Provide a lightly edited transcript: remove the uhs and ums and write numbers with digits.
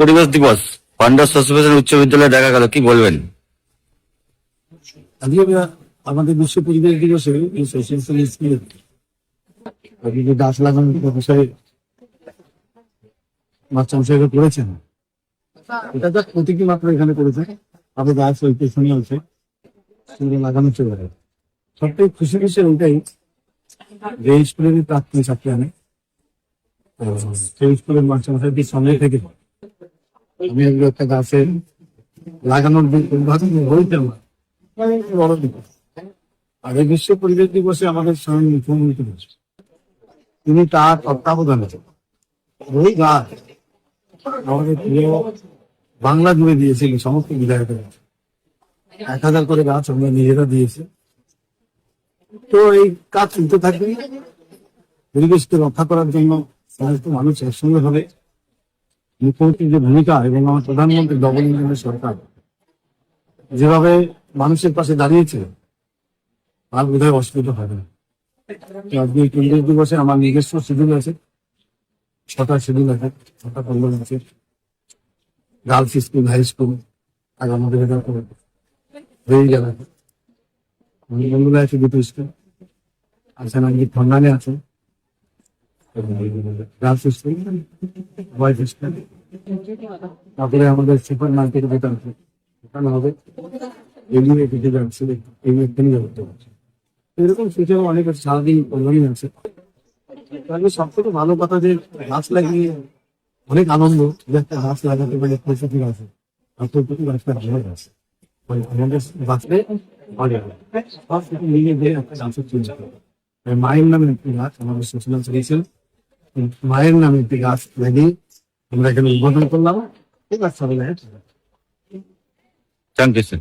পরিবেশ দিবস ফান্ডার্স অ্যাসোসিয়েশন উচ্চ বিদ্যালয়ে দেখা গেল, কি বলবেন? আজকে আমাদের বিশ্ব পরিবেশ দিবসে এই সোশ্যাল সায়েন্সকে আপনি যে গাছ লাগানোর বিষয়ে মাস্টার সাহেব করেছেন, এটা তো প্রতীকী মাত্র এখানে করেছে। আবার গাছ ওই পেছনে আছে, সেগুলো লাগানো চলে যায়। সবথেকে খুশি বিষয় ওইটাই যে স্কুলের প্রাক্তন ছাত্রী আমি, তো সেই স্কুলের মাস্টার সাহেবের সঙ্গে থেকে আমি এগুলো একটা গাছের লাগানোর উদ্বোধন হইতাম বড় দিবস। আর এই বিশ্ব পরিবেশ দিবসে আমাদের স্বয়ং মুখ্যমন্ত্রী তিনি তার তত্ত্বাবধানে ওই গাছ আমাদের প্রিয় বাংলা জুড়ে দিয়েছিল সমস্ত বিধায়কের 1000 করে গাছ আমরা নিজেরা দিয়েছি। তো এই কাজ চলতে থাকবে, পরিবেশকে রক্ষা করার জন্য সমস্ত মানুষ একসঙ্গে হবে। মুখ্যমন্ত্রীর যে ভূমিকা এবং আমার প্রধানমন্ত্রী ডবল ইঞ্জিনের সরকার যেভাবে মানুষের পাশে দাঁড়িয়েছে, আর বোধহয় অসুবিধা হবে না। আজকে এই পরিবেশ দিবসে আমার নিজস্ব শিডিউল আছে, 6টা শিডিউল আছে, 6টা প্রোগ্রাম আছে। গার্লস স্কুল, হাই স্কুল, আর আমাদের এটা হয়ে যাবে। বন্ধুরা আছে 2টো স্কুল আছে, নাকি খন্ডানে আছে গার্লস স্কুল, বয়েজ স্কুল। তারপরে আমাদের সুপার মার্কেট যেটা আছে ওখানে হবে, এগুলো দিতে যাচ্ছে, এগুলো এখানে করতে পারছে। এরকম সুযোগ অনেক আছে, সারাদিন প্রোগ্রামই আছে। তাহলে সব থেকে ভালো কথা যে গাছ লাগিয়ে অনেক আনন্দ, যে একটা গাছ লাগাতে পারে প্রকৃতি আছে, প্রকৃতি গাছটা ভালো আছে। আমাদের বাঁচলে সব কিছু মিলিয়ে দিয়ে একটা গাছের চলছে। মায়ের নামে একটি গাছ আমাদের সোশ্যাল সার্ভিসের, মায়ের নামে একটি গাছ লাগিয়ে আমরা এখানে উদ্বোধন করলাম। ঠিক আছে, থ্যাংক ইউ স্যার।